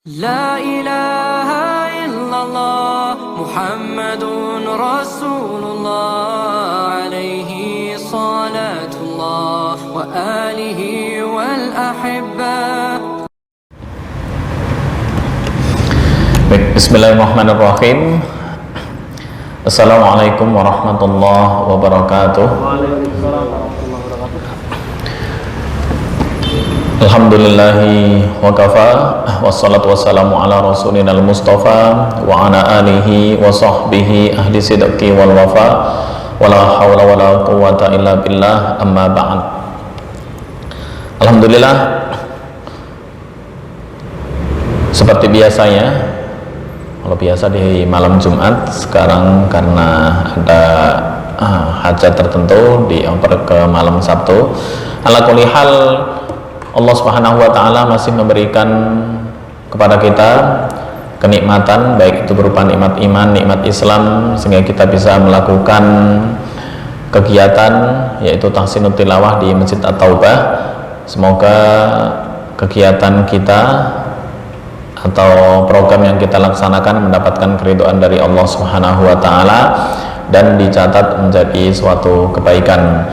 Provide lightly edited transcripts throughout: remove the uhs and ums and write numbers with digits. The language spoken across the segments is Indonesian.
لا إله إلا الله محمد رسول الله عليه صلاة الله وآله والأحبة. Bismillahirrahmanirrahim. Assalamualaikum warahmatullahi wabarakatuh. Alhamdulillahi wa kafa, wassalatu wassalamu ala rasulina al-mustafa wa ala alihi wa sahbihi ahli sidqi wal wafa, wala hawla wala quwwata illa billah, amma ba'd. Alhamdulillah, seperti biasanya, kalau biasa di malam Jumat, sekarang karena ada hajat tertentu dioper ke malam Sabtu. Ala kulli hal, Allah Subhanahu wa taala masih memberikan kepada kita kenikmatan, baik itu berupa nikmat iman, nikmat Islam, sehingga kita bisa melakukan kegiatan yaitu tahsinut tilawah di Masjid At-Taubah. Semoga kegiatan kita atau program yang kita laksanakan mendapatkan keridhaan dari Allah Subhanahu wa taala dan dicatat menjadi suatu kebaikan.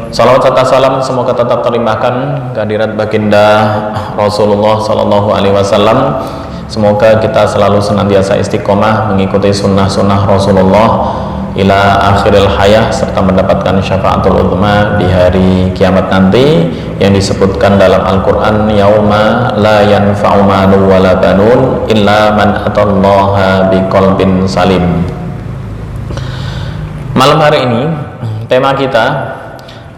Salawat serta salam semoga tetap terlimpahkan kehadirat baginda Rasulullah Sallallahu Alaihi Wasallam. Semoga kita selalu senantiasa istiqomah mengikuti sunnah-sunnah Rasulullah ila akhiril hayah, serta mendapatkan syafaatul uzma di hari kiamat nanti yang disebutkan dalam Al-Quran, yauma la yanfa'u malu wala banun illa man atallaha biqalbin salim. Malam hari ini tema kita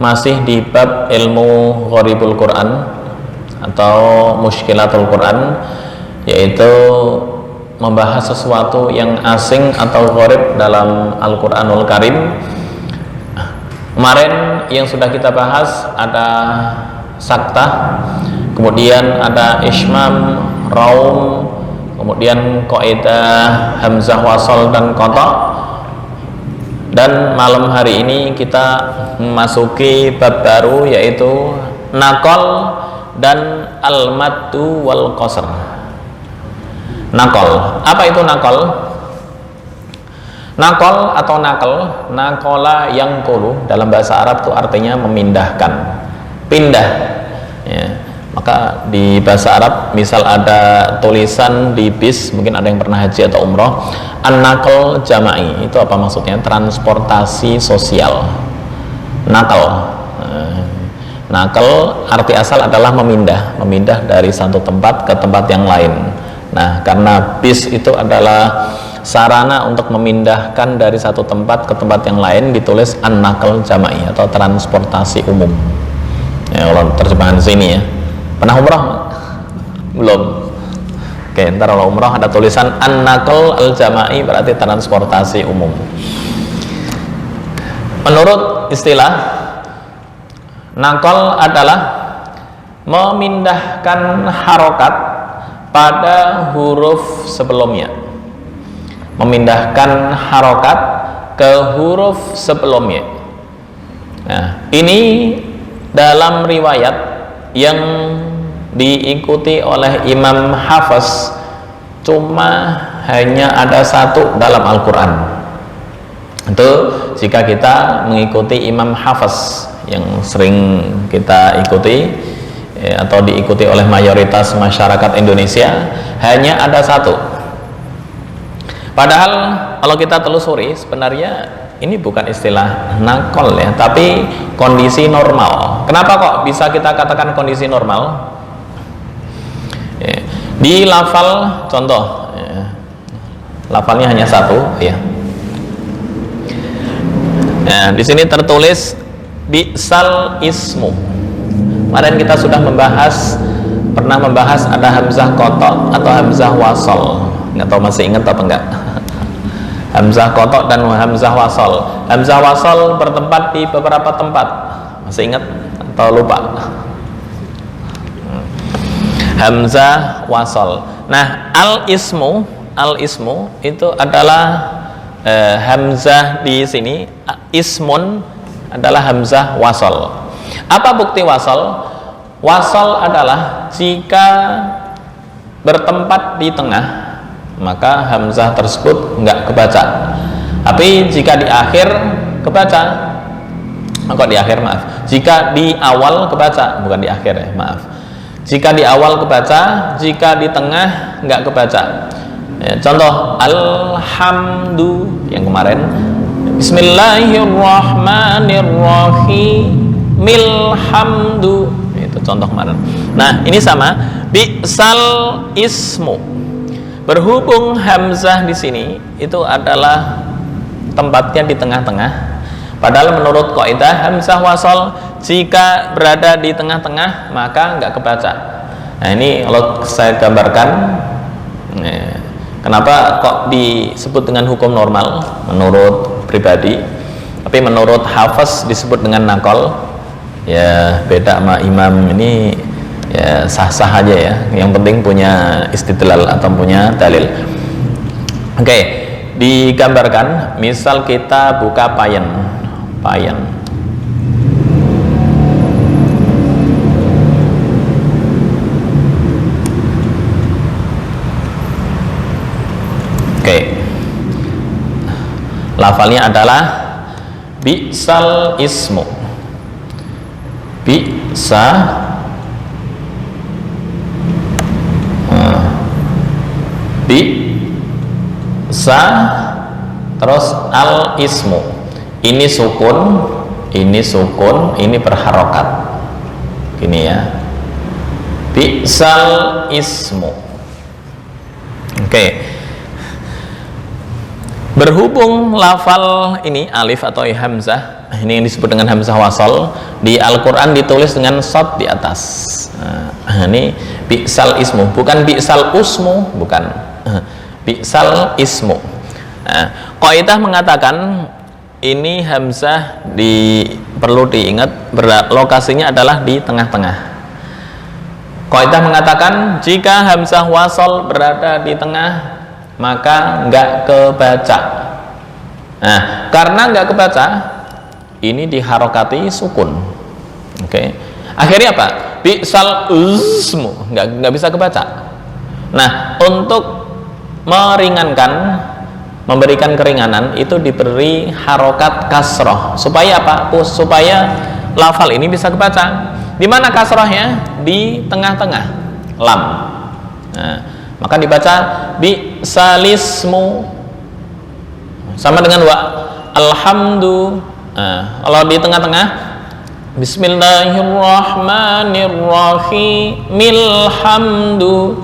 masih di bab ilmu gharibul Quran atau muskilatul Quran, yaitu membahas sesuatu yang asing atau gharib dalam Al-Quranul Karim. Kemarin yang sudah kita bahas ada saktah, kemudian ada ismam, raum, kemudian kaidah hamzah wasal dan qata. Dan malam hari ini kita memasuki bab baru, yaitu nakol dan al-maddu wal qasr. Nakol, apa itu nakol? Nakol atau nakal, nakola yang kulu dalam bahasa Arab itu artinya memindahkan, pindah ya. Maka di bahasa Arab misal ada tulisan di bis, mungkin ada yang pernah haji atau umroh, an-nakal jama'i, itu apa maksudnya? Transportasi sosial. Nakal, nakal arti asal adalah memindah dari satu tempat ke tempat yang lain. Nah, karena bis itu adalah sarana untuk memindahkan dari satu tempat ke tempat yang lain, ditulis an-nakal jama'i atau transportasi umum ya. Kalau terjemahan sini ya, pernah umrah? Belum? Oke, ntar kalau umrah ada tulisan an-nakal al-jama'i, berarti transportasi umum. Menurut istilah, nakal adalah memindahkan harokat pada huruf sebelumnya, memindahkan harokat ke huruf sebelumnya. Nah, ini dalam riwayat yang diikuti oleh Imam Hafiz cuma hanya ada satu dalam Al-Quran. Itu jika kita mengikuti Imam Hafiz yang sering kita ikuti atau diikuti oleh mayoritas masyarakat Indonesia, hanya ada satu. Padahal kalau kita telusuri, sebenarnya ini bukan istilah nakol ya, tapi kondisi normal. Kenapa kok bisa kita katakan kondisi normal? Ya, di lafal, contoh ya, lafalnya hanya satu ya. Nah, di sini tertulis bi'sal ismu. Kemarin kita sudah pernah membahas ada hamzah qata atau hamzah wasal. Nggak tahu masih ingat apa enggak? Hamzah qata dan hamzah wasal. Hamzah wasal bertempat di beberapa tempat. Masih ingat atau lupa? Hamzah wasal. Nah, al-ismu itu adalah hamzah di sini. Ismun adalah hamzah wasal. Apa bukti wasal? Wasal adalah jika bertempat di tengah, maka hamzah tersebut nggak kebaca. Tapi jika di akhir kebaca, kok di akhir, maaf, jika di awal kebaca, bukan di akhir ya, maaf. Jika di awal kebaca, jika di tengah nggak kebaca. Ya, contoh alhamdu yang kemarin, bismillahirrahmanirrahim, milhamdu, itu contoh kemarin. Nah, ini sama, bi'sal ismu. Berhubung hamzah di sini itu adalah tempatnya di tengah-tengah. Padahal menurut kaidah hamzah wasol jika berada di tengah-tengah maka nggak kebaca. Nah, ini kalau saya gambarkan, kenapa kok disebut dengan hukum normal menurut pribadi, tapi menurut Hafiz disebut dengan nakol. Ya beda sama imam ini, ya sah-sah aja ya, yang penting punya istidlal atau punya dalil. Oke, digambarkan misal kita buka payen. Oke, lafalnya adalah bi'sal ismu, bi'sa bi'sa terus al ismu. Ini sukun, ini berharokat gini ya, bi'sal ismu. Oke, berhubung lafal ini alif atau hamzah, ini yang disebut dengan hamzah wasol, di Al-Quran ditulis dengan shad di atas. Nah, ini bi'sal ismu, bukan bi'sal usmu, bukan, bi'sal ismu. Nah, qaidah mengatakan ini hamzah perlu diingat lokasinya adalah di tengah-tengah. Qaidah mengatakan jika hamzah wasol berada di tengah maka nggak kebaca. Nah, karena nggak kebaca, ini diharokati sukun. Oke, akhirnya apa? Bi'sal usmu, nggak bisa kebaca. Nah, untuk meringankan, memberikan keringanan, itu diberi harokat kasroh. Supaya apa? Supaya lafal ini bisa kebaca. Di mana kasrohnya? Di tengah-tengah, lam. Nah, maka dibaca bi'salismu, sama dengan wa alhamdu. Nah, kalau di tengah-tengah, bismillahirrahmanirrahim, milhamdu,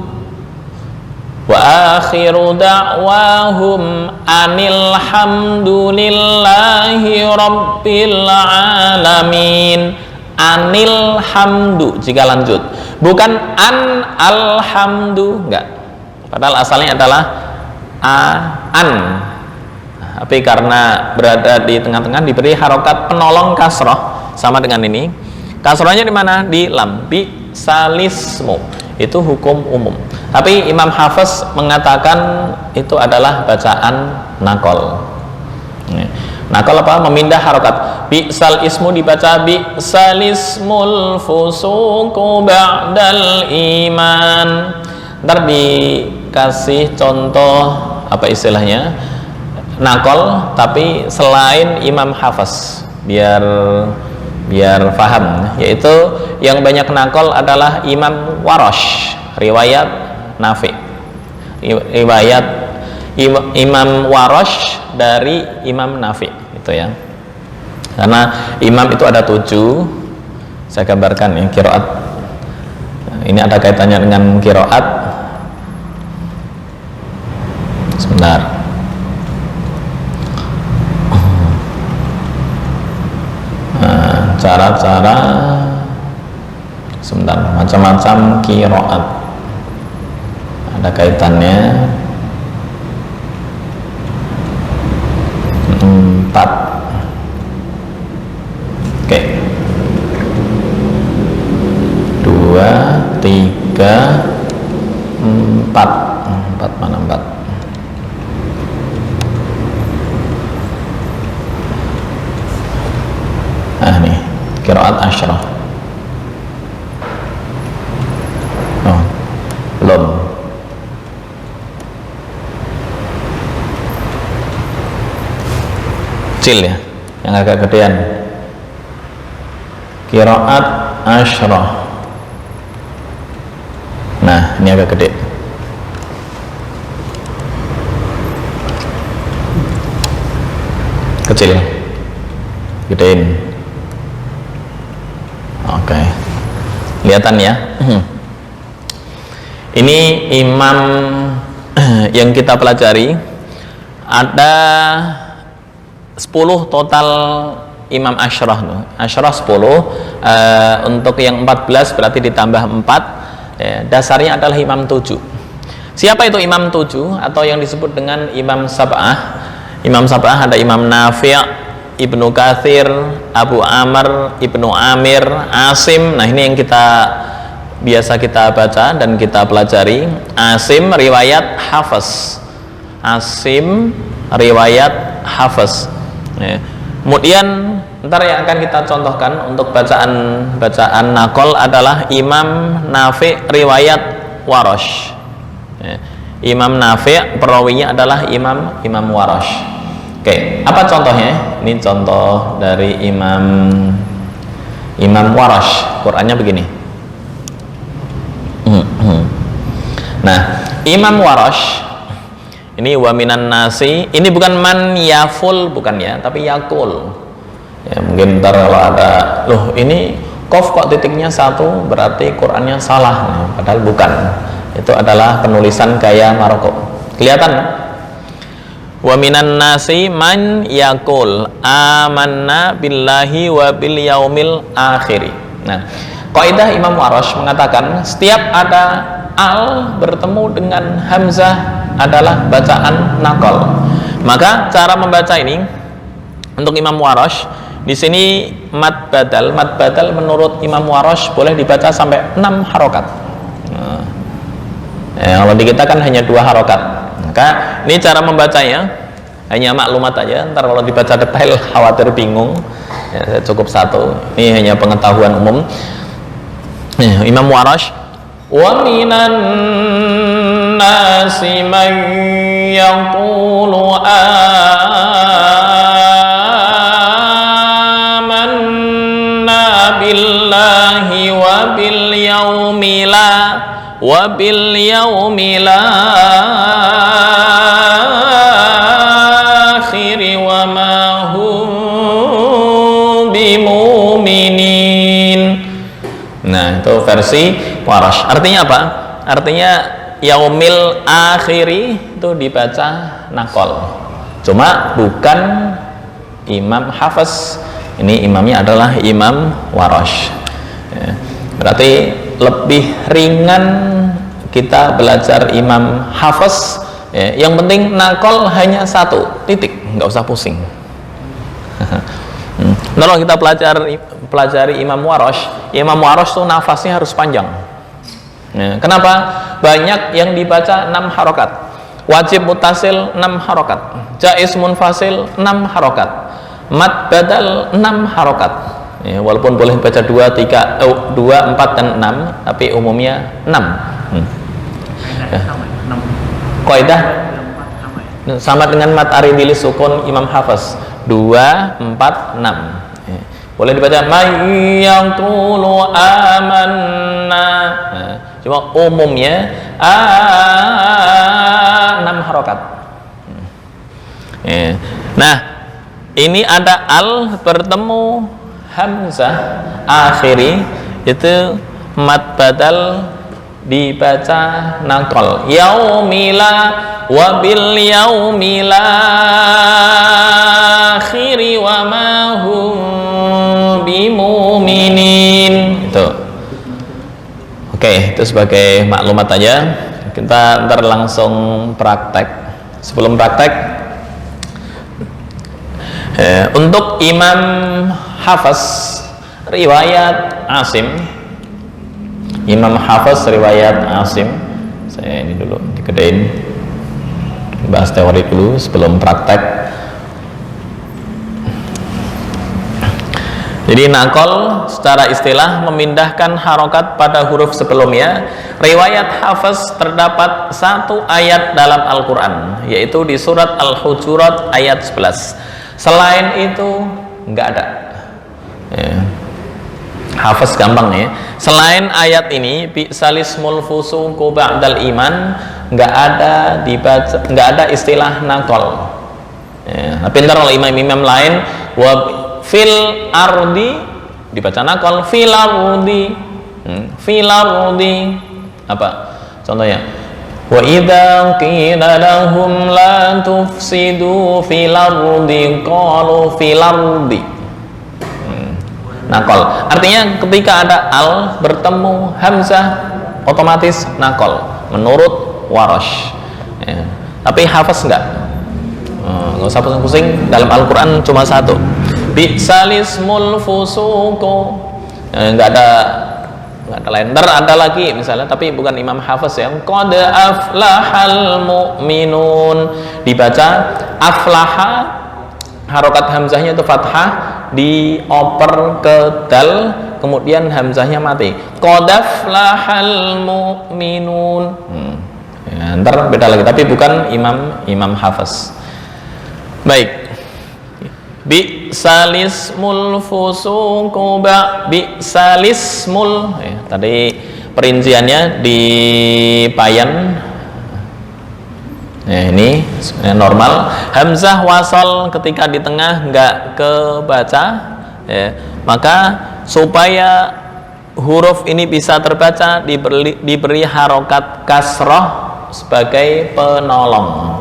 wa akhiru da'wahum anil hamdulillahi rabbil alamin. Anil hamdu jika lanjut, bukan an alhamdu, enggak. Padahal asalnya adalah an. Tapi karena berada di tengah-tengah diberi harokat penolong kasroh, sama dengan ini. Kasrohnya di mana? Di lam. Bi'salismu, itu hukum umum. Tapi Imam Hafiz mengatakan itu adalah bacaan nakol. Nakol apa? Memindah harokat. Bi'sal ismu dibaca bi'sal ismul fusuqu ba'dal iman. Ntar dikasih contoh apa istilahnya, nakol tapi selain Imam Hafiz, biar paham. Yaitu yang banyak nakol adalah Imam Warash, riwayat Nafi, riwayat Imam Warash dari Imam Nafi, itu ya. Karena imam itu ada 7, saya gambarkan ya, qiraat. Ini ada kaitannya dengan qiraat. Sebentar. Cara-cara sebentar, macam-macam qiraat ada kaitannya. 4. Oke, 2, 3, 4. 4 mana 4? Nah nih, qiraat asyrah. Oh, belum. kecil ya, yang agak gedean. Qiraat asyrah. Nah, ini agak gede. Kecil. Gedein. Oke. Kelihatan ya. Ini imam yang kita pelajari ada 10 total imam asyrah. Asyrah 10, untuk yang 14 berarti ditambah 4 ya, dasarnya adalah imam 7. Siapa itu imam 7 atau yang disebut dengan imam sab'ah? Imam sab'ah ada Imam Nafi', Ibnu Katsir, Abu Amr, Ibnu Amir, Asim. Nah, ini yang biasa kita baca dan kita pelajari. Asim riwayat Hafiz. Asim riwayat Hafiz ya. Kemudian ntar yang akan kita contohkan untuk bacaan naqal adalah Imam Nafi' riwayat Warash ya. Imam Nafi' perawinya adalah Imam Warash. Oke, apa contohnya? Ini contoh dari Imam Warash. Qurannya begini. Nah, Imam Warash ini wa minan nasi, ini bukan man yaful, bukan ya, tapi yakul ya. Mungkin ntar kalau ada, loh ini qaf kok titiknya 1, berarti Qurannya salah. Nah, padahal bukan, itu adalah penulisan gaya Maroko. Kelihatan? Wa minan nasi man yakul amanna billahi wa bil yaumil akhiri. Nah, kaidah Imam Warash mengatakan setiap ada al bertemu dengan hamzah adalah bacaan naqal. Maka cara membaca ini untuk Imam Warash di sini mad badal menurut Imam Warash boleh dibaca sampai 6 harokat. Nah, kalau di kita kan hanya 2 harokat. Maka ini cara membacanya, hanya maklumat aja. Ntar kalau dibaca detail khawatir bingung ya, cukup 1. Ini hanya pengetahuan umum. Imam Warash, wa minan nasi man yaqulu amanna billahi wa bil yaumil akhir wa ma hum bimu'minin. Nah, itu versi Warash. Artinya apa? Artinya yaumil akhiri itu dibaca naqal. Cuma bukan Imam Hafiz. Ini imamnya adalah Imam Warash ya. Berarti lebih ringan kita belajar Imam Hafiz ya. Yang penting naqal hanya 1 titik, nggak usah pusing. Kalau kita pelajari Imam Warash tuh nafasnya harus panjang ya. Kenapa? Banyak yang dibaca 6 harokat, wajib mutasil 6 harokat, jaiz munfasil 6 harokat, mad badal 6 harokat ya. Walaupun boleh baca 2, 4 dan 6, tapi umumnya 6 ya. Kaidah sama dengan mad aridili sukun Imam Hafiz 2, 4, 6 ya. Boleh dibaca mayyaqulu amanna ya. Cuma umumnya 6 harokat ya. Nah, ini ada al bertemu hamzah akhiri, itu mad badal dibaca naqal, yaumila wa bil yaumil akhiri wa ma hum bimu'minin. Itu. Oke, itu sebagai maklumat aja. Kita ntar langsung praktek. Sebelum praktek, untuk Imam Hafiz riwayat Asim, Imam Hafiz riwayat Asim, saya ini dulu dikedein, bahas teori dulu sebelum praktek. Jadi naqal secara istilah memindahkan harokat pada huruf sebelumnya. Riwayat Hafiz terdapat 1 ayat dalam Al-Quran, yaitu di surat Al-Hujurat ayat 11. Selain itu nggak ada. Ya. Hafaz gampang ya. Selain ayat ini, bi'salismul fusuqu ba'dal iman, nggak ada dibaca, nggak ada istilah nakol. Ya, pintar oleh imam-imam lain. Wa fil ardi dibaca nakol, fil ardi, fil ardi apa? Contohnya, wa idza qila lahum la tufsidu fil ardi qalu fil ardi. Nakol artinya ketika ada al bertemu hamzah otomatis nakol menurut Warash ya. Tapi Hafaz enggak, nggak usah pusing-pusing. Dalam Al-Quran cuma satu, bi'salismul fusuqu, nggak ada lain. Ntar ada lagi misalnya, tapi bukan Imam Hafaz ya, qad aflahal mu'minun, dibaca aflaha, harokat hamzahnya itu fathah, dioper ke dal, kemudian hamzahnya mati, qad aflahal mu'minun. Ya, ntar beda lagi, tapi bukan Imam Hafaz. Baik, bi'salismul fusuqu bi'salismul ya, tadi perinciannya di Payan ya, ini normal. Hamzah wasal ketika di tengah nggak kebaca ya, maka supaya huruf ini bisa terbaca diberi harokat kasroh sebagai penolong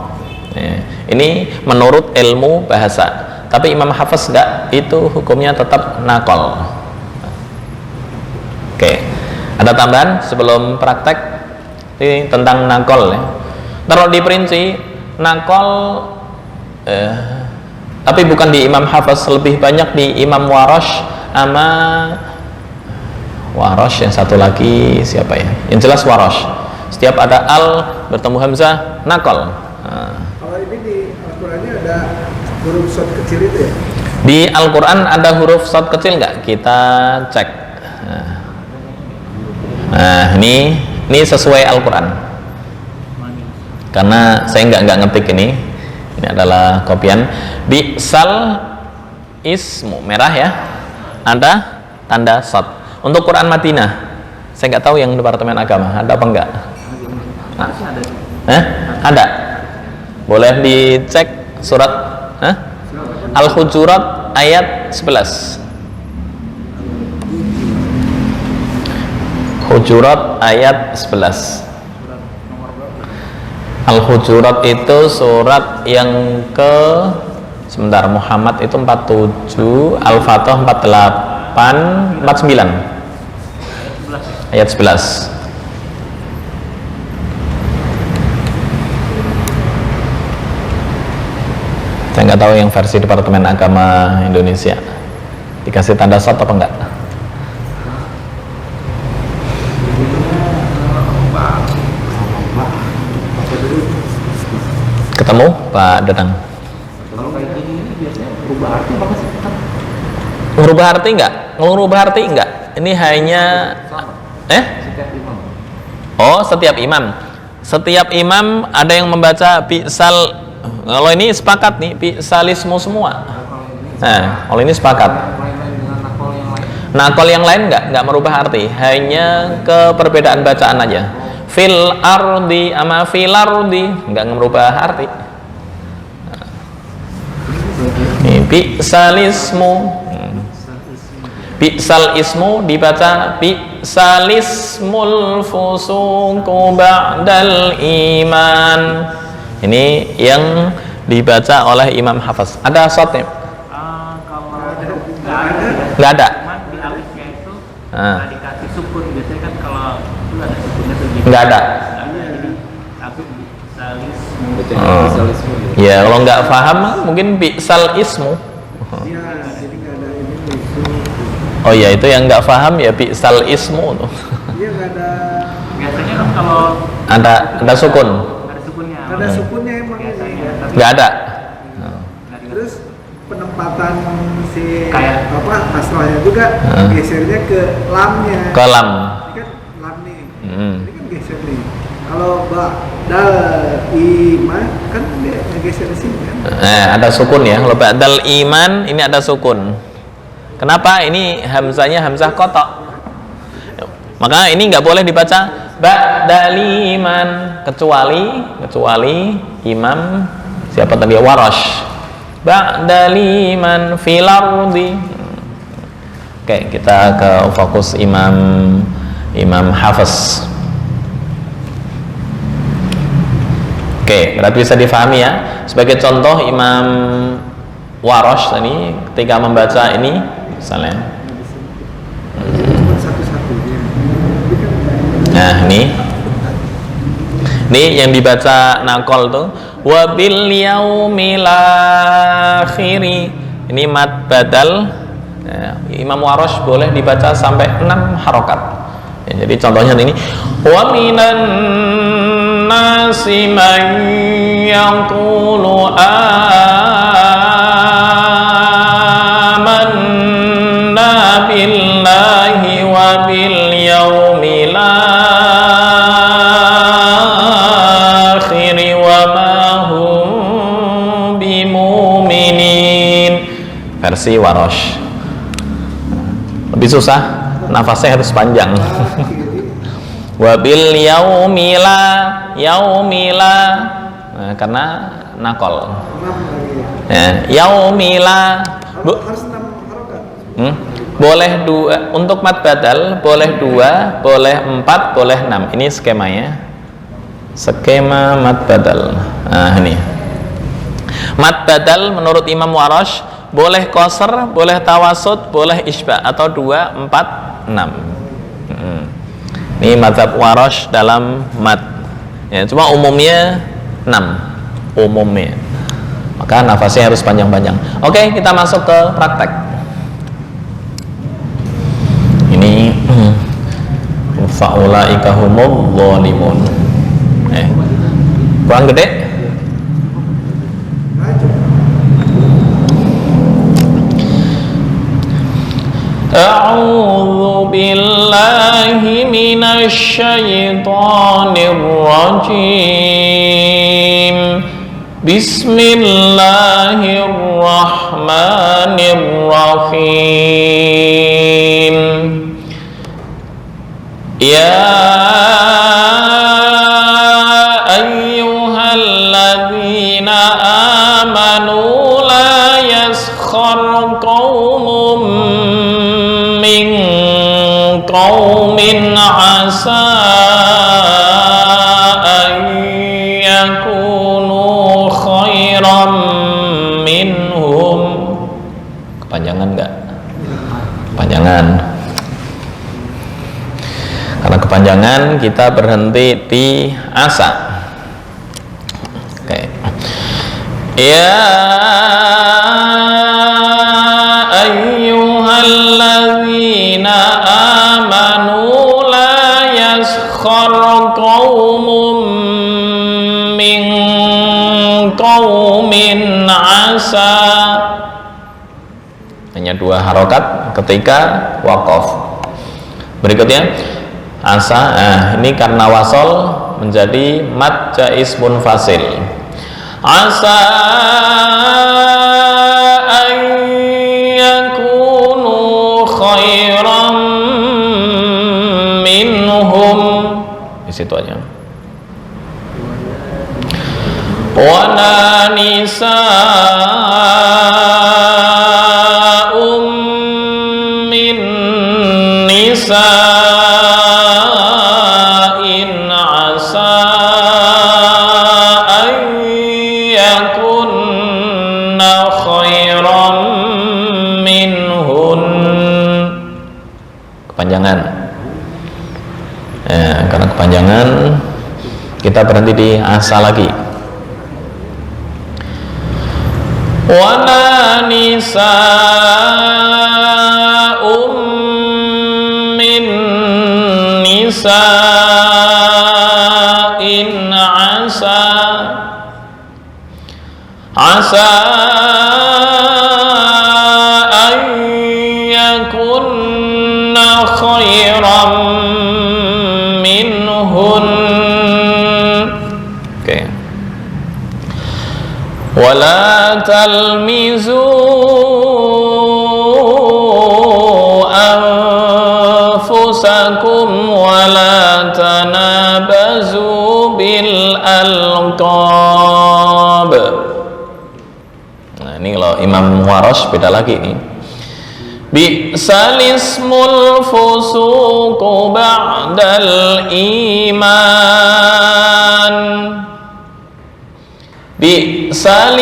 ya. Ini menurut ilmu bahasa, tapi Imam Hafaz enggak, itu hukumnya tetap nakol. Oke, ada tambahan sebelum praktek ini tentang nakol ya. Taruh diperinci nakol tapi bukan di Imam Hafaz, lebih banyak di Imam Warash sama Warash yang satu lagi siapa ya? Yang jelas Warash. Setiap ada al bertemu hamzah nakol. Kalau ini di Al-Qur'annya ada huruf shad kecil itu ya? Di Al-Quran ada huruf shad kecil nggak? Kita cek. Nah, ini sesuai Al-Quran. Karena saya nggak ngetik ini. Ini adalah kopian. Bi'sal ismu merah ya. Ada tanda shad. Untuk Quran Madinah, saya nggak tahu yang Departemen Agama ada apa enggak. Ada. Boleh dicek surat Al-Hujurat ayat 11. Hujurat ayat 11. Al-Hujurat itu surat yang ke sebentar, Muhammad itu 47, Al-Fatah 48, 49. Ayat 11. Saya nggak tahu yang versi Departemen Agama Indonesia dikasih tanda shad apa enggak. Ketemu Pak Dadang? Kalau kayak gini biasanya berubah arti apa sih? Merubah arti enggak? Merubah arti enggak? Ini hanya Setiap imam. Oh, setiap imam. Setiap imam ada yang membaca bi'sal. Kalau ini sepakat nih, bi'salismu semua. Nah, kalau ini sepakat. Nakol yang lain enggak merubah arti, hanya ke perbedaan bacaan aja. Fil ardi ama fil ardi enggak merubah arti. Ini bi'salismu. Bi'sal ismu dibaca bi'salismul fusuqu ba'dal iman. Ini yang dibaca oleh Imam Hafaz. Ada shadnya? Kalau nggak ada. di alifnya itu dikasih sukun, biasanya kan kalau itu ada sukunnya tuh gitu. Nggak ada. Jadi aku salis. Ya, kalau nggak paham mungkin bi'sal ismu. Iya, jadi nggak ada ini isu. Oh iya, itu yang nggak paham ya bi'sal ismu tuh. Iya, nggak ada. Biasanya kan kalau Ada sukun. ada sukunnya. Ada sukunnya emang Biasanya, ini. tapi Nggak ada. Terus penempatan si Kayak- apa kasrohnya juga gesernya ke lamnya. Kolam. Ini kan lam nih. Hmm. Ini kan geser nih. Kalau ba Dal iman kan dia ngegeser di sini kan. Ada sukun ya. Kalau ba'dal iman ini ada sukun. Kenapa? Ini hamzahnya hamzah kotok. Maka ini nggak boleh dibaca ba'dal iman kecuali imam siapa tadi? Warash. Ba'dal iman fil ardi. Oke, kita ke fokus Imam Hafiz. Oke, berarti bisa difahami ya. Sebagai contoh Imam Warash tadi ketika membaca ini misalnya. Cuma satu-satunya. Nah, ini yang dibaca nakol tuh wabil yaumil akhiri. Ini mad badal. Nah, Imam Warash boleh dibaca sampai 6 harokat. Ya, jadi contohnya ini wa minan nasi man yaqulu amanna billahi wa bil yaumil akhir wa ma hum bimu'minin. Versi Warash lebih susah, nafasnya harus panjang. Wabil yaumila karena nakol. Yaumila Harus 6 harokat. boleh 2 untuk mad badal, boleh 2, boleh 4, boleh 6. Ini skemanya, skema mad badal. Nah, ini mad badal menurut Imam Warash boleh qasr, boleh tawasud, boleh isba atau 2, 4, 6. Ini mazhab Warash dalam mad. Ya, cuma umumnya 6 umumnya. Maka nafasnya harus panjang-panjang. Oke, kita masuk ke praktek. Ini faulaika humul zalimun. Kurang gede? A'udzu billahi minasy syaithanir rajim. Bismillahirrahmanirrahim. Ya ayyuhalladzina amanu la yaskhar qaumun min qaumin asa an yakunu khairan minhum. Kepanjangan enggak? Kepanjangan. Karena kepanjangan kita berhenti di asa. Oke. Ya ayyuhalladzina amanu la yaskhar qaumun min qaumin asa. Hanya 2 harokat ketika waqaf. Berikutnya asa, ini karena wasol menjadi mad jaiz munfasil. Asa an yakunu khairan minhum. Di situ aja. Wa nisa'um min nisa'in asa an yakunna khairan minhun. Kepanjangan. Karena kepanjangan kita berhenti di asa lagi. Wa nisa'um min nisa'in asa an yakunna khairan minhun. Oke. Wala talmizu anfusakum wala tanabazu bil alqab. Nah, ini kalau Imam Warosh beda lagi nih. Bi'sal ismul fusuqu ba'dal iman. Bi'sal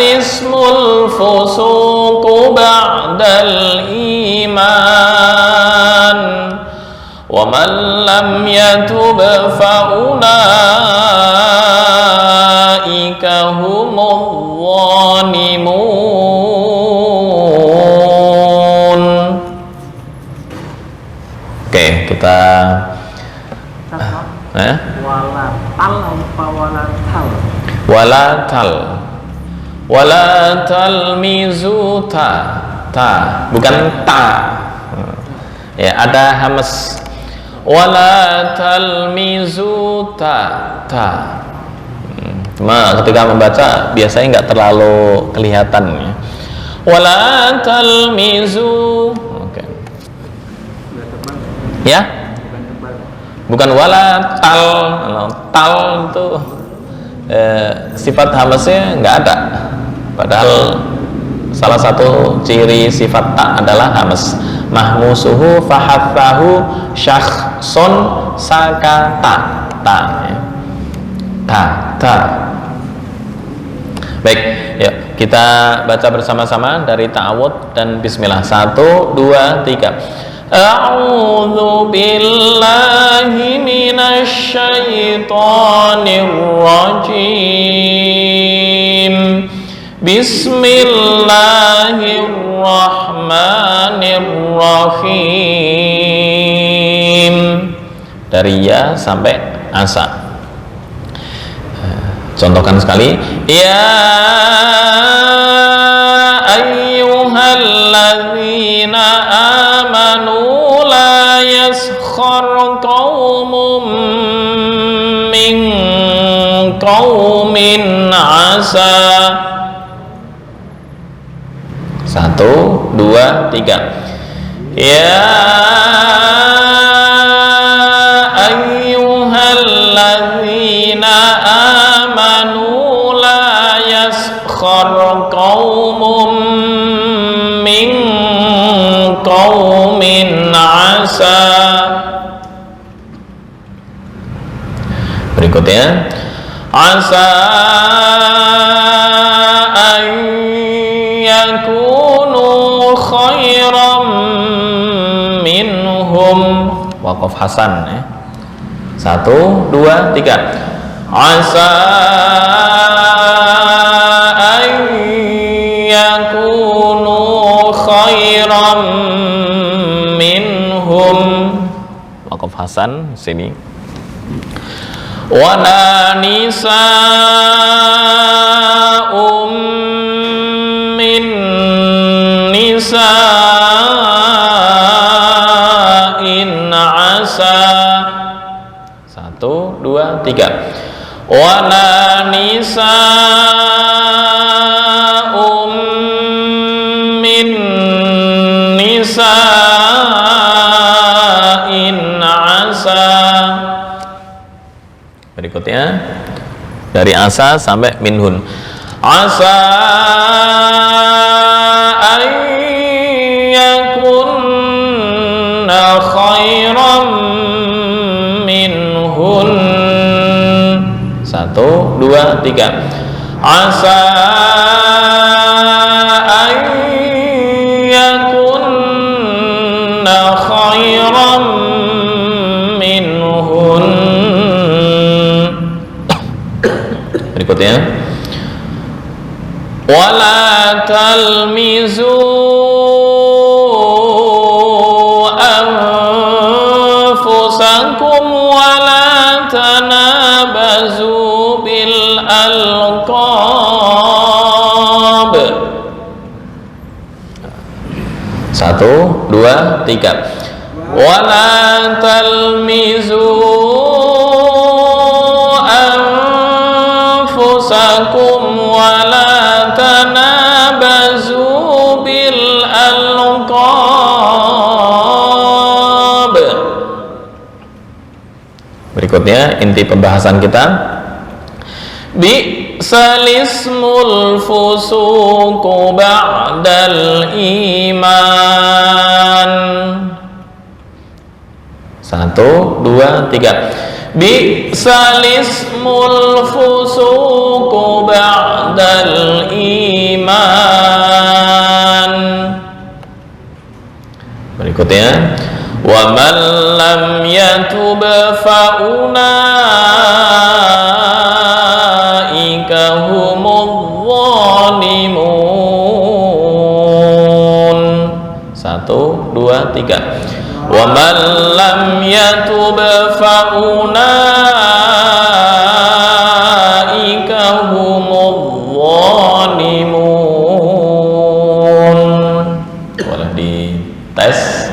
ismul fusuqu ba'dal iman. Wa man lam yatub fa ulaika humudz zalimun. Oke, kita Wala tal apa wala tal? Wala talmizu bukan ta. Ya, ada hamas. Wala talmizu cuma ketika membaca biasanya nggak terlalu kelihatan ya. Wala talmizu. Oke. Ya? Bukan wala tal itu sifat hamasnya nggak ada, padahal salah satu ciri sifat ta adalah hamas. Mahmusuhu fahathahu syakhsun sakata ta. Baik, yuk kita baca bersama-sama dari ta'awud dan bismillah. 1, 2, 3. A'udzu billahi minasy syaithanir rajim. Bismillahirrahmanirrahim. Dari ya sampai asa. Contohkan sekali. Ya ayyuhalladzina amanu la yaskhar qaumun min qaumin asa. 1, 2, 3. Ya ayyuhalladzina amanu la yaskhar qaumun min qaumin asa. Berikutnya, asa an yakunu khairan minhum. Waqaf hasan ya. 1, 2, 3. Asa an yakunu khairan minhum. Waqaf hasan sini. Wa nisa'um min nisa'in asa. 1, 2, 3. Wa nisa'um min nisa'in asa. Berikutnya dari asa sampai minhun. Asa an yakunna khairan minhun. 1, 2, 3. Asa an yakunna khairan minhun. Berikutnya, wala talmizu anfusakum wala tanabazu bil alqab. 1, 2, 3. Wala talmizu بينكم ولا تنابزوا بالألقاب. Berikutnya inti pembahasan kita, bi'sal ismul fusuqu ba'dal iman. 1, 2, 3. Bi'sal ismul fusuqu ba'dal iman. Berikutnya, wa man lam yatub fa ulaika humudz zalimun. 1, 2, 3. Wa man lam yatub fa ulaika humudz zalimun. Boleh dites.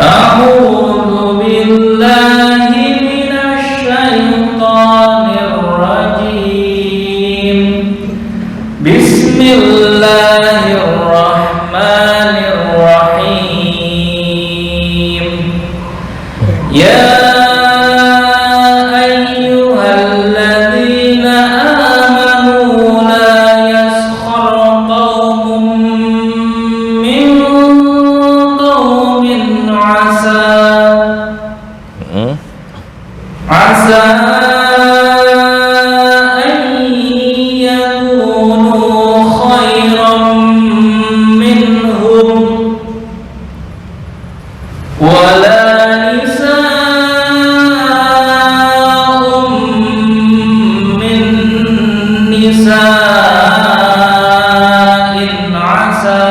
A'udzu billahi minasy syaithanir rajim. Bismillahirrahmanirrahim. Ya ayyuhalladzina amanu la yaskhar qaumun min qaumin asa an yakunu khairan minhum wala nisa'un min nisa'in asa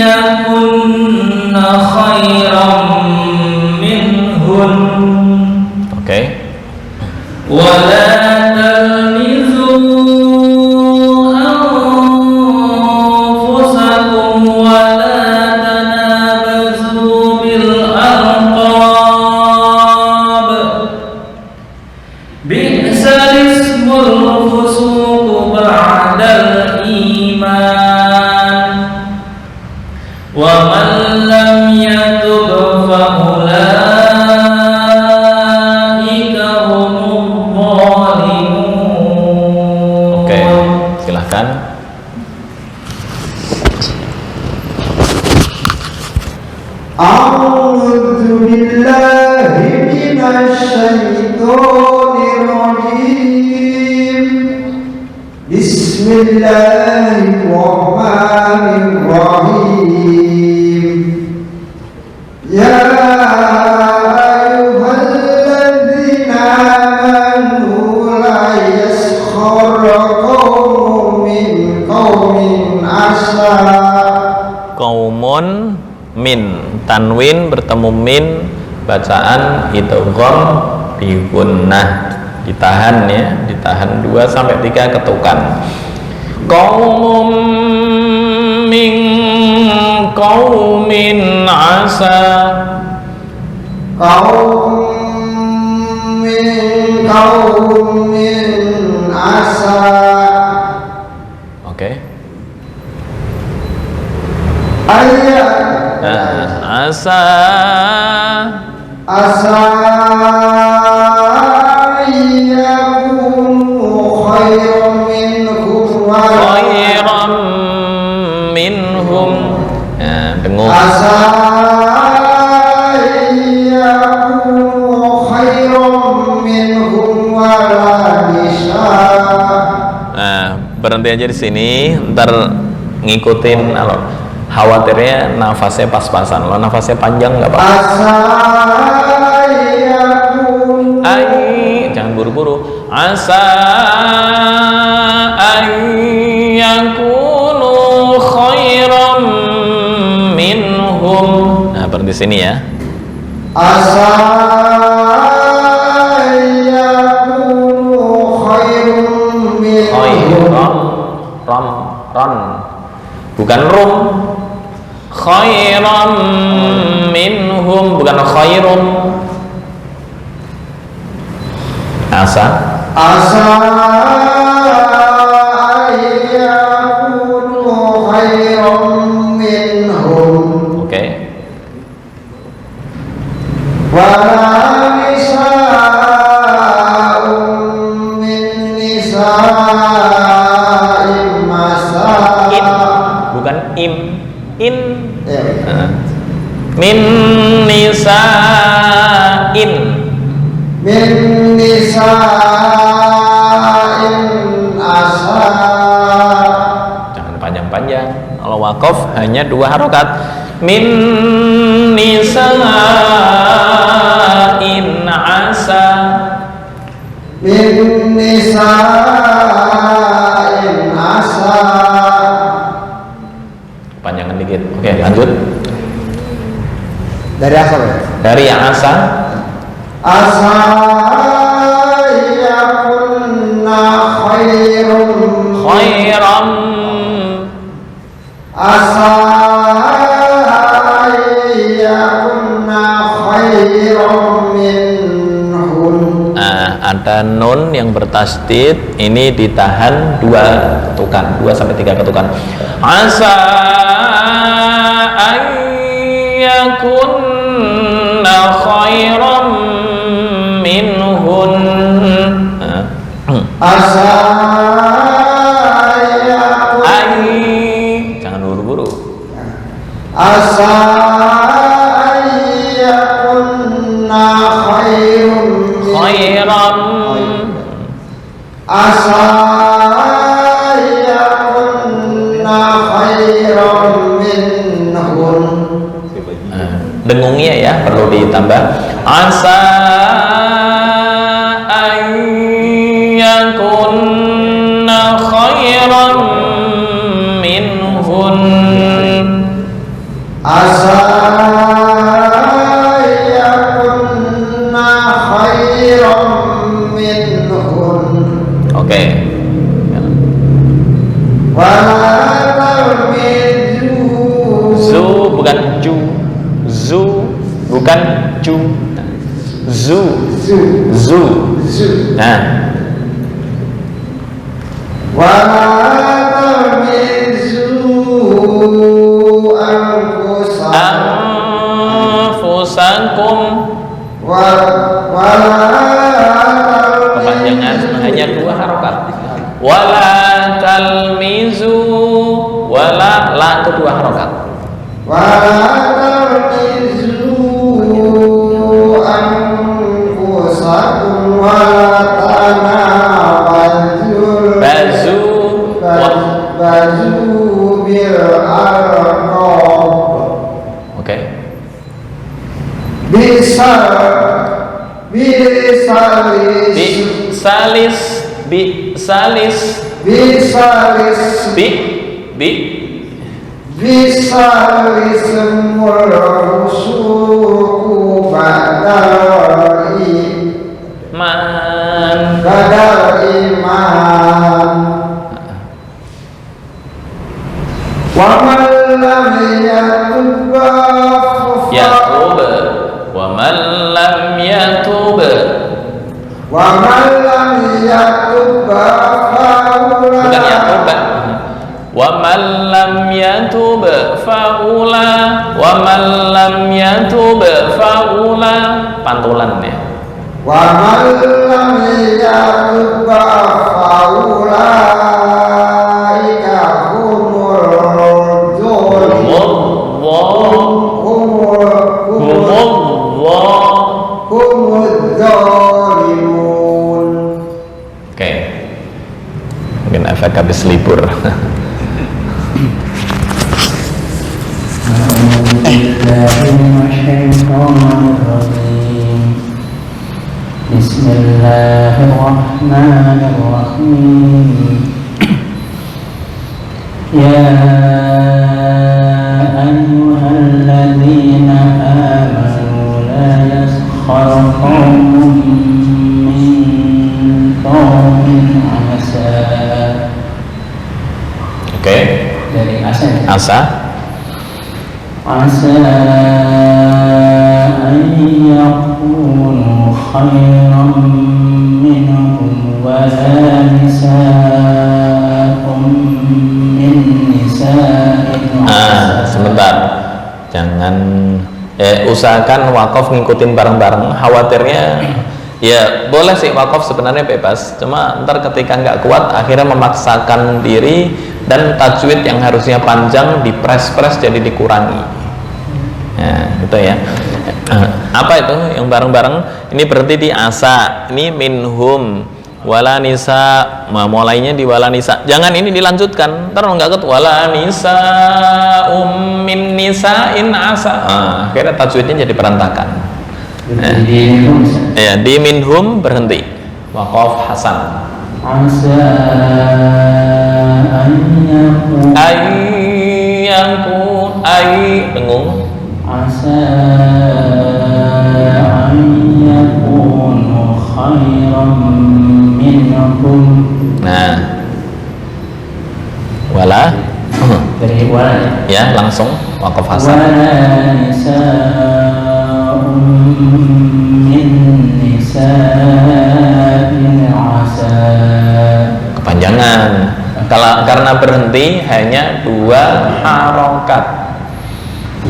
yakunna khairan minhun. Oke. Wala talmizu anfusakum wala tanabazu bil alqab. Bi'sal ismul fusuq ba'dal iman. Wa man lam yatub fa ulaika humudz zalimun. Oke, silahkan. A'udzu billahi minasy syaithanir rajim. Bismillahirrahmanirrahim. Ya ayyuhalladzina amanu la yaskhar qaumun min qaumin asa. Qaumun min, tanwin bertemu min, bacaan idgham di gunnah, ditahan ya, ditahan 2 sampai 3 ketukan. Qaumum min qaumin asa. Qaum min qaumin asa. Oke. Ayat Asa yakunu khairan minhum wa khairan minhum. Dengung. asa yakunu khairan minhum wa nisa. Berhenti aja di sini, ntar ngikutin. Kalau khawatirnya nafasnya pas-pasan, kalau nafasnya panjang nggak apa-apa. Asa yakunu, Jangan buru-buru. Asa ayyakunu khairan minhum. Nah, berhenti sini ya. asa yakunu khairan minhum. Khairan, ron, bukan rum. khairam minhum, bukan khairum. Asa ayyakunu khairam minhum. oke. Wala nisa'un min nisa'in masa. In, bukan im. In min nisa'in. Min nisa'in asa. Jangan panjang-panjang. Kalau wakaf hanya 2 harokat. Min nisa'in asa. Min nisa'in asa. Panjangan dikit. Oke, lanjut. Dari asal ya? Dari asa. Asa yakunna khairum. Khairam. Asa yakunna khairum minhum. Nah, ada nun yang bertasdid, ini ditahan 2 ketukan, 2 sampai 3 ketukan. Asa ayyakunna khairam minhun. Asa Jangan buru-buru. Asa ayyakunna Khairam. Asa yakunna khairam minhum. Dengungnya ya perlu ditambah. Asa ayyakunna khairam minhun. Asa yakunna khairam minhum. Oke. Wala talmizu. Zu bukan ju. Zu bukan ju. Zu. Zu. Nah, Wala talmizu anfusakum. Kepanjangan hanya 2 harokat. Wala talmizu. Wala, la itu 2 harokat. Wala talmizu anfusakum wala tanabazul. Bazu bil arqab. Oke. Bisalis bisalis murhusuku badal iman. Wa man lam yatub wa man lam yatub bukan yatub. Wa man lam yatub faula. Wa man lam yatub faula, pantulan ya. Wa man lam yatub faula Oke, mungkin efek habis libur. Bismillahirrahmanirrahim. Ya ayyuhalladzina amanu la yaskhar qaumun min qaumin asa. Oke. Dari asa ya? Asa. عسى أن يكونوا خيرا منهم ولا نساء من نساء sebentar, jangan usahakan wakaf ngikutin bareng-bareng. Khawatirnya ya boleh sih wakaf sebenarnya bebas, cuma ntar ketika nggak kuat akhirnya memaksakan diri dan tajwid yang harusnya panjang dipres-pres jadi dikurangi. Gitu ya. Apa itu yang bareng-bareng? Ini berarti di asa, ini minhum wala nisa, mulainya di wala nisa. Jangan ini dilanjutkan, ntar nggak ket wala nisa min nisain asa. Akhirnya tajwidnya jadi berantakan. Ya, di minhum berhenti. Waqaf hasan. Asa Ayyakun dengung. Asa ayyakunu khairan minhum. Nah, wala Dari wala ya langsung waqaf hasan. Wala nisa'un min nisa'in asa. Kepanjangan. Karena berhenti hanya 2 harokat.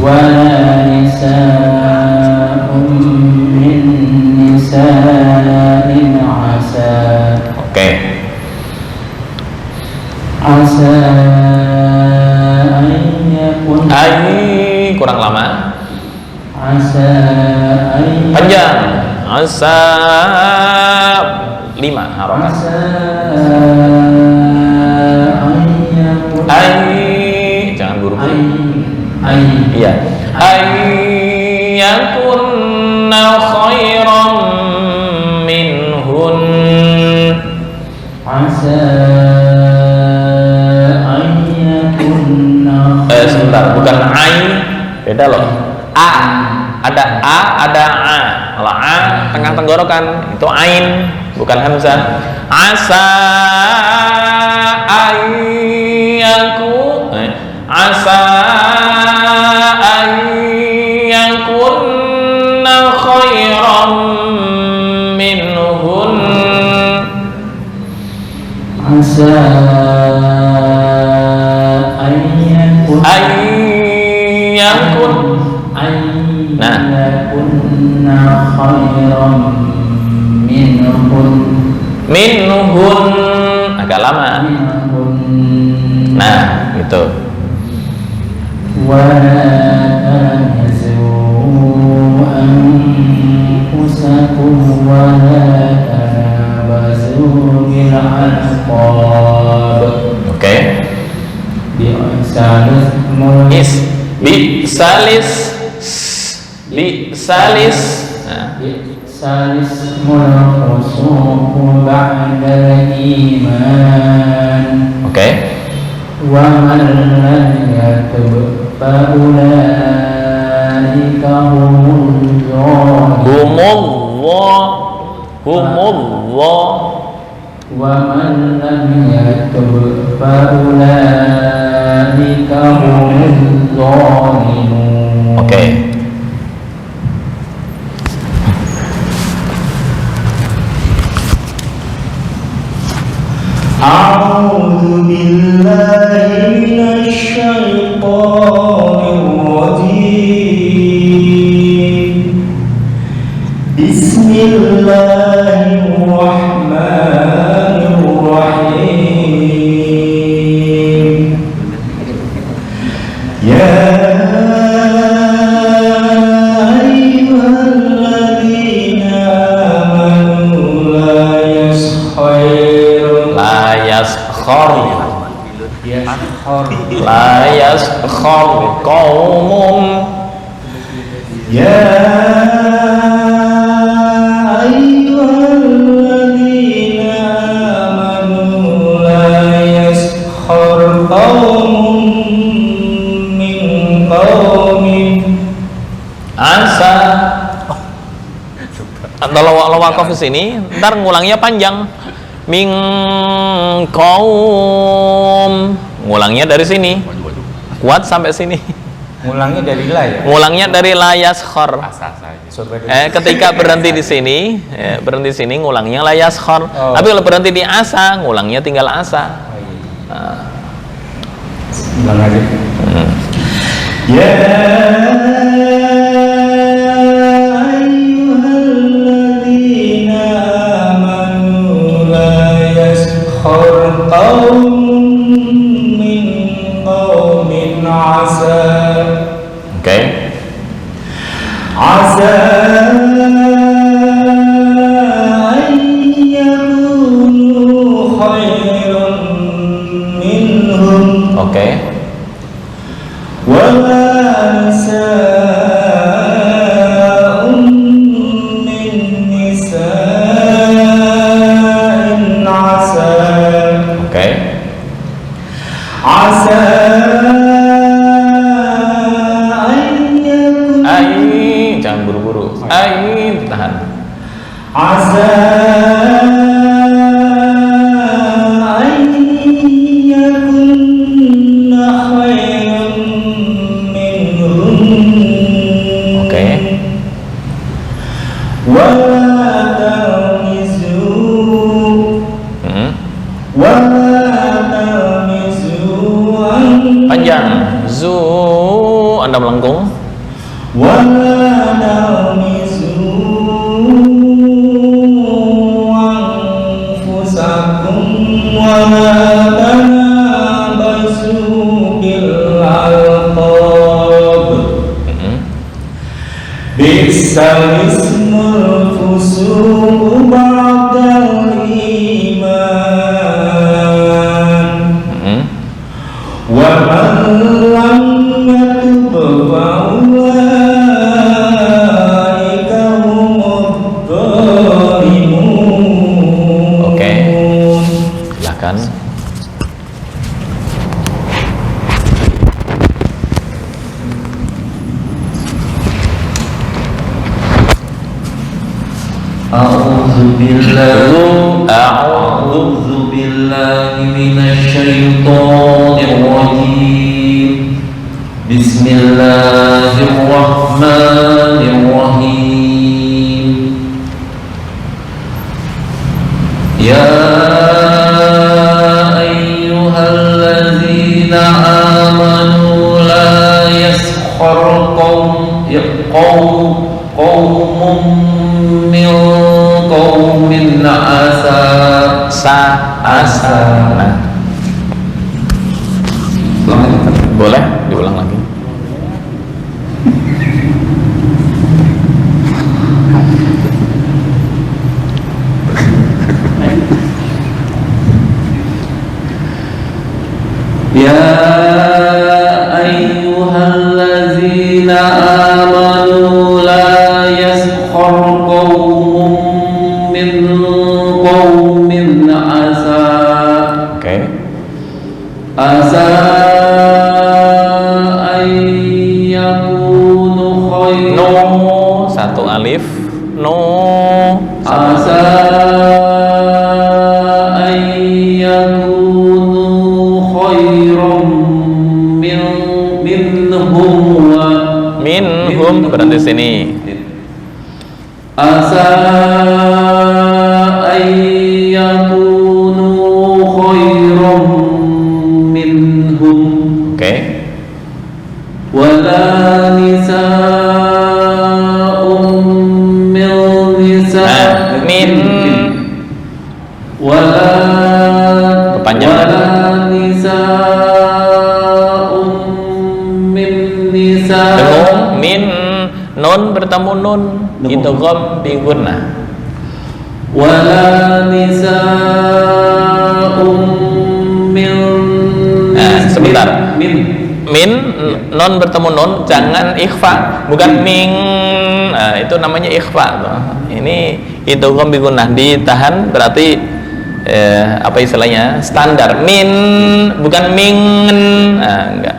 Wala nisa'un min nisa'in asa. Oke. Asa ayyakun Kurang lama. Asa ayyakun Panjang. Asa 5 harokat. Asa ayyakun Jangan buru-buru. Iya. Ayyakunna khairan minhun. Asa ayyakunna Sebentar, bukan ai, beda loh. Ada ada a. Kalau a tengah tenggorokan itu ain, bukan hamzah. Asa asa ayyakunna khairan minhun. Asa ayyakun ayyakunna khairan minhun agak lama. Nah, gitu. ولا تنازعوا أنفسكم ولا تنابزوا بالألقاب. Oke. Bisalis. Bisalis mulfusuq ba'dal iman. Oke. Wa man lam yatub fa ulaika humul wa man lam yatub fa ulaika humul zalimun. Oke. A'udzu billahi minasy syaithanir rajim. Bismillahirrahmanirrahim. Ya ayyuhalladzina amanu la yaskhairu La yaskhar qaumun. Ya ayyuhalladzina amanu la yaskhar qaumun min qaumin Asa. Kalau wakaf di sini, ntar ngulangnya panjang. Min qaum. Ngulangnya dari sini. Kuat sampai sini. Ngulangnya dari la ya? Ngulangnya dari la yaskhor. Asa saja. Ketika berhenti di sini, berhenti di sini ngulangnya la yaskhor. Oh. Tapi kalau berhenti di asa, ngulangnya tinggal asa. Oh, iya. Nah. Ulang aja. Ya ayyuhalladzina amanu la yaskhar qaumun min qaumin Oke. asa an yakunu khairan minhum. Oke. ولا نساء من نساء عسى Oke. عسى أن يكن Jangan buru-buru. Tahan. عسى أن يكن خيرا منهم Oke. ولا تلمزوا Panjang. Zu, Anda melengkung. ولا تلمزوا أنفسكم ولا تنابزوا بالألقاب بئس الاسم الفسوق بعد الإيمان ومن لم يتب فأولئك هم الظالمون. Oke. Silakan. أعوذ بالله أعوذ من الشيطان الرجيم بسم الله الرحمن الرحيم يا أيها الذين آمنوا لا يسخر قوم من قوم عسى Asa. Nah. Boleh diulang lagi. يا أيها الذين آمنوا لا يسخر قوم من قوم عسى Oke. أن يكونوا خيرا No, satu alif. No. عسى أن يكونوا خيرا منهم Minhum berhenti sini. عسى أن يكونوا خيرا منهم Oke. ولا نساء من نساء Min. ولا Kepanjangan. نساء من نساء Dengung. Min. Nun bertemu nun. Idgham bi gunnah. ولا نساء من Sebentar. من Min, non bertemu non, jangan ikhfa, bukan ming. Nah, itu namanya ikhfa tuh. Ini idgham bi gunnah, ditahan berarti apa istilahnya? Standar. Min, bukan ming. Nah, enggak.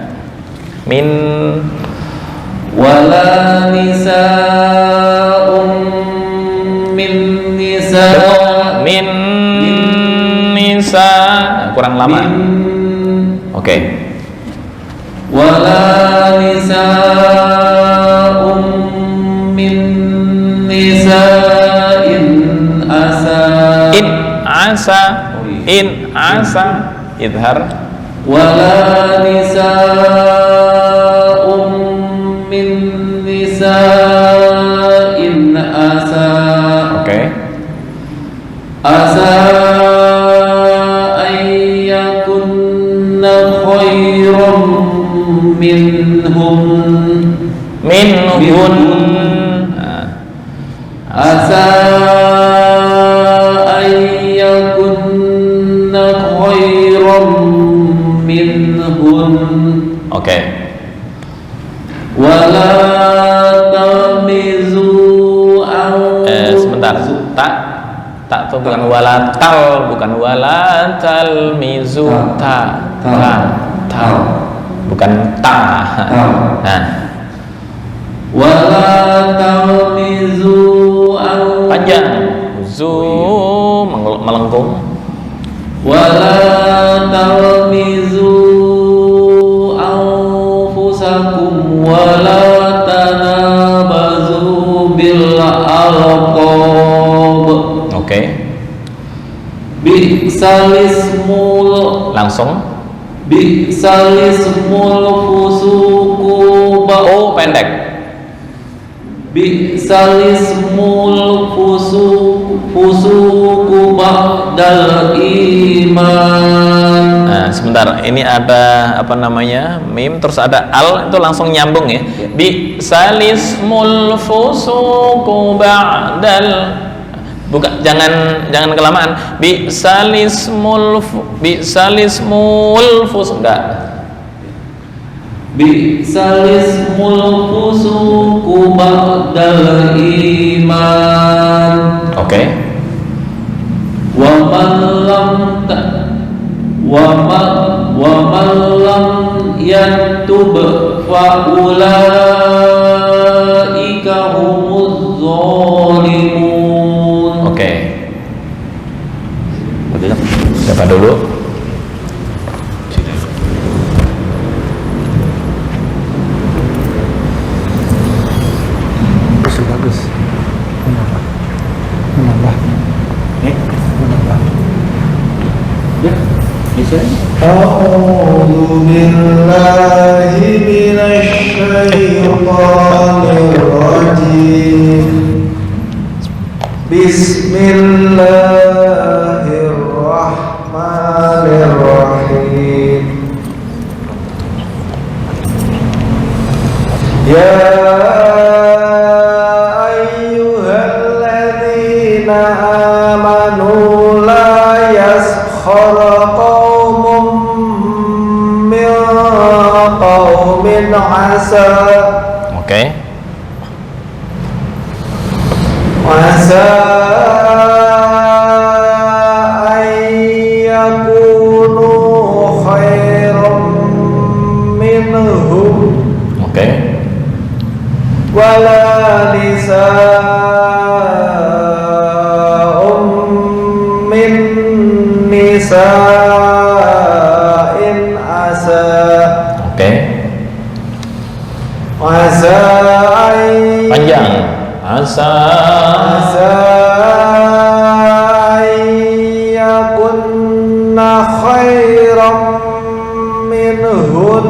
Min. ولا نساء من نساء Min nisa. Kurang lama. Oke. ولا نساء من نساء in asa idhar ولا نساء من نساء عسى أن يكن خيرا منهن عسى أن يكن خيرا منهن ولا تلمزوا sebentar, tak tuh bukan bukan wala talmizu bukan ta. Nah, wala talmizu panjang zu melengkung wala talmizu anfusakum wala tanabazu bil alqab. Bi'sal ismul langsung bi'salismul fusuku pendek bi'salismul fusuku ba'dal iman. Nah, sebentar, ini ada apa namanya mim terus ada al, itu langsung nyambung ya. Bi'salismul fusuku ba'dal, bukan, jangan kelamaan. Bi'salismul fusuk, enggak. Bi'salismul fusuku ba'dal iman. Wa man lam yatub fa ulaika humuz zalimun. Siapa dulu? Bagus. Menambah. Ya, bisa. A'udzu billahi minasy syaithanir rajim. Bismillahirrahmanirrahim. Ya ayyuhalladzina amanu la yaskhar qaumun min qaumin asa an yakunu khairan minhum wala nisa'un min nisa'in asa panjang asa yakunna khairan minhun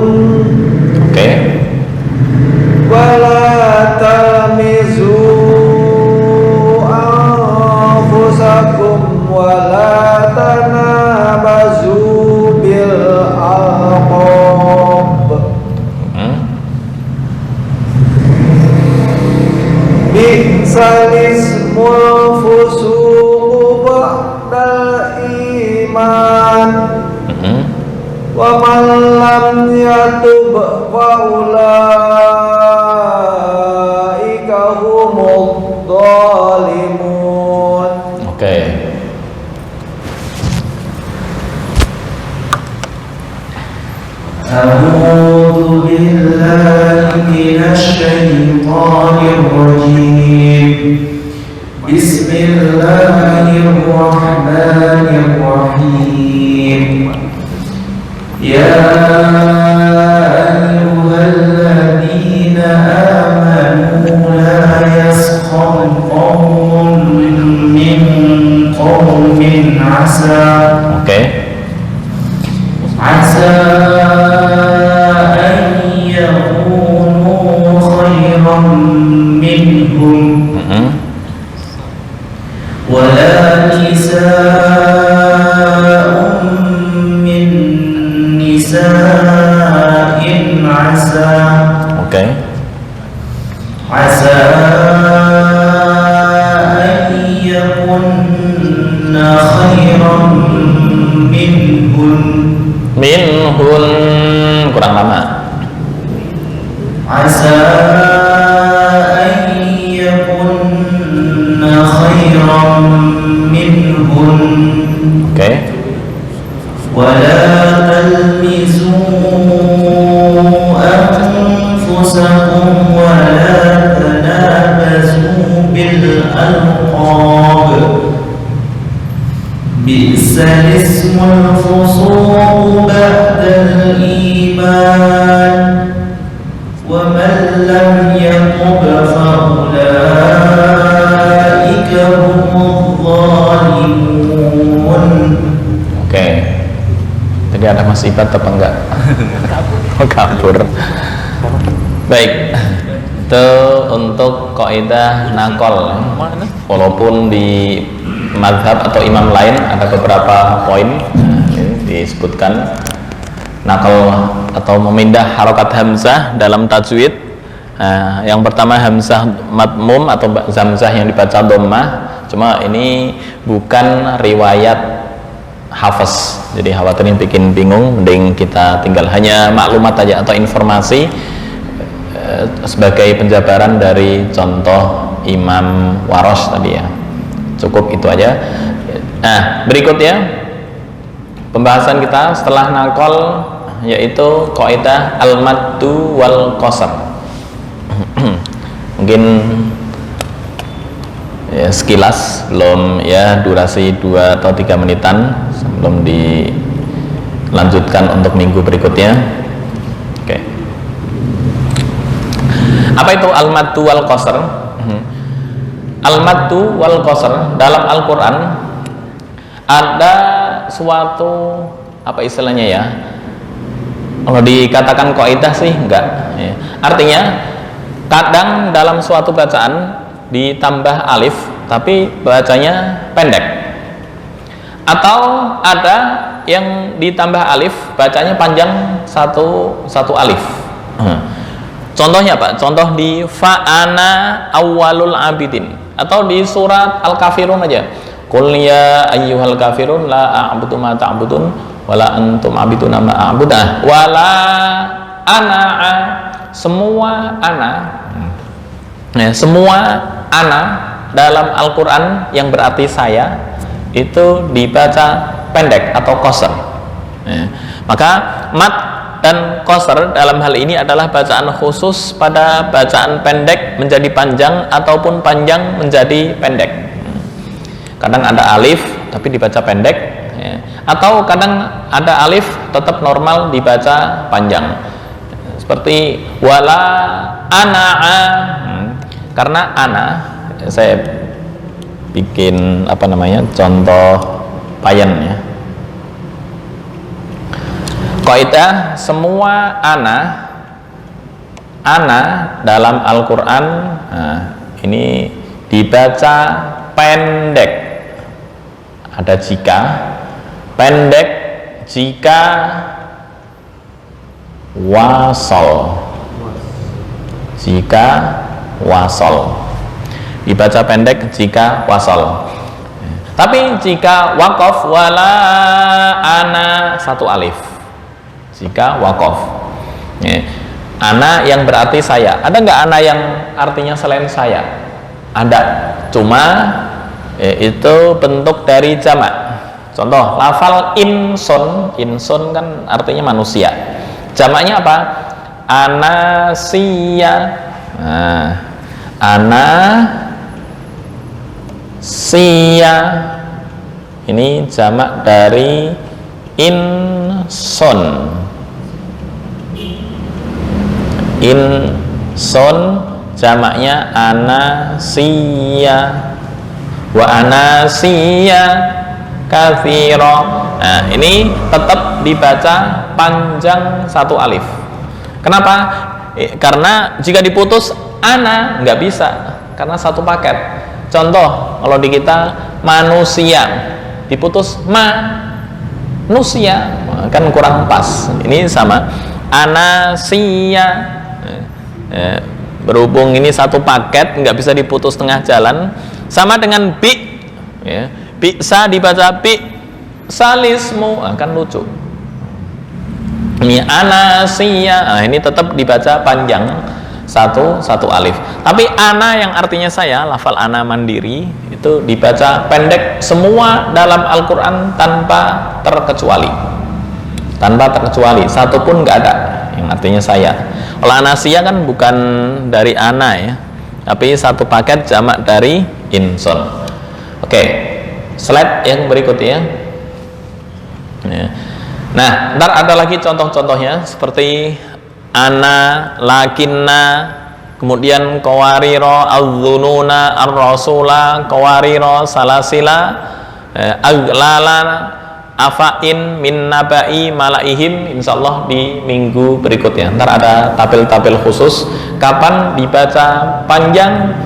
wala talmizu anfusakum wala tanabazu bil alqab. Bi'salismul fusuqu ba'dal iman wa man lam yatub fa ulaika humudz zalimun. A'udzu billahi minasy syaithanir rajim. Bismillahirrahmanirrahim. Ya عسى أن يكن خيرا minhun kurang lama. عسى أن يكن خيرا منهن Oke. ولا تلمزوا أنفسكم ولا تنابزوا بالألقاب بئس الاسم الفسوق بعد الإيمان ومن لم يتب فأولئك هم الظالمون. Oke. Jadi ada Mas Ibat apa enggak? Oh, kabur. Baik. Itu untuk kaidah nakol. Walaupun di mazhab atau imam lain ada beberapa poin disebutkan nakal atau memindah harokat hamzah dalam tajwid. Yang pertama hamzah matmum atau hamzah yang dibaca dhammah. Cuma ini bukan riwayat Hafiz, jadi khawatirnya bikin bingung, mending kita tinggal hanya maklumat aja atau informasi sebagai penjabaran dari contoh Imam Warosh tadi ya. Cukup itu aja. Nah, berikutnya pembahasan kita setelah nakol yaitu kaidah al-maddu wal qasr. Mungkin ya, sekilas belum ya, durasi 2 atau 3 menitan sebelum dilanjutkan untuk minggu berikutnya. Oke. Apa itu al-maddu wal qasr? Al-maddu wal qasr dalam Al-Quran ada suatu apa istilahnya ya, kalau dikatakan kaidah sih enggak ya. Artinya kadang dalam suatu bacaan ditambah alif tapi bacanya pendek, atau ada yang ditambah alif bacanya panjang satu alif. Contohnya apa? Contoh di fa'ana awwalul abidin, atau di surat Al-Kafirun aja, qul ya ayyuhal kafirun la a'budu ma ta'budun wala antum a'buduna ma a'budu wala ana, semua ana ya, semua ana dalam Al-Quran yang berarti saya itu dibaca pendek atau qasr ya. Maka mat dan qasr dalam hal ini adalah bacaan khusus pada bacaan pendek menjadi panjang ataupun panjang menjadi pendek. Kadang ada alif tapi dibaca pendek ya. Atau kadang ada alif tetap normal dibaca panjang, seperti wala ana'a. Karena ana, saya bikin apa namanya contoh payan ya. Kaidah semua ana dalam Al-Quran ini dibaca pendek. Ada jika pendek, jika wasol, jika wasol dibaca pendek jika wasol. Tapi jika waqaf wala ana satu alif. Jika waqaf ya. Ana yang berarti saya. Ada nggak ana yang artinya selain saya? Ada. Cuma ya, itu bentuk dari jamak. Contoh lafal insun. Insun kan artinya manusia. Jamaknya apa? Anasia. Nah, anasia ini jamak dari insun. Insun jamaknya anasia. Wa anasia katsira. Nah, ini tetap dibaca panjang satu alif. Kenapa? Karena jika diputus ana nggak bisa, karena satu paket. Contoh kalau di kita manusia diputus manusia kan kurang pas. Ini sama anasia berhubung ini satu paket nggak bisa diputus tengah jalan, sama dengan bi, ya, bisa dibaca bi salismu, kan lucu. Ini anasiya, ini tetap dibaca panjang satu alif. Tapi ana yang artinya saya, lafal ana mandiri itu dibaca pendek semua dalam Al-Quran tanpa terkecuali. Tanpa terkecuali, satu pun nggak ada yang artinya saya. Kalau anasiya kan bukan dari ana ya, tapi satu paket jamak dari inson. Oke, slide yang berikutnya. Ya. Nah, ntar ada lagi contoh-contohnya seperti ana, lakinna, kemudian qawariro, al-dhununa, ar-rasula, qawariro, salasila, aglala, afain, min nabai, malaihim. Insyaallah di minggu berikutnya ntar ada tabel-tabel khusus kapan dibaca panjang,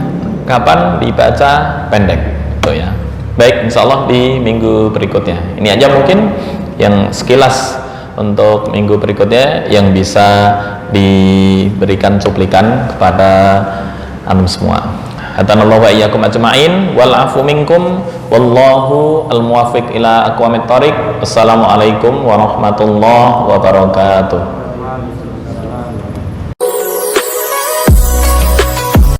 kapan dibaca pendek, gitu ya. Baik, insyaallah di minggu berikutnya. Ini aja mungkin yang sekilas untuk minggu berikutnya yang bisa diberikan cuplikan kepada antum semua. Hadanallahu wa iyyakum ajma'in wal afu minkum wallahu al muwaffiq ila aqwamit thoriq. Assalamualaikum warahmatullahi wabarakatuh.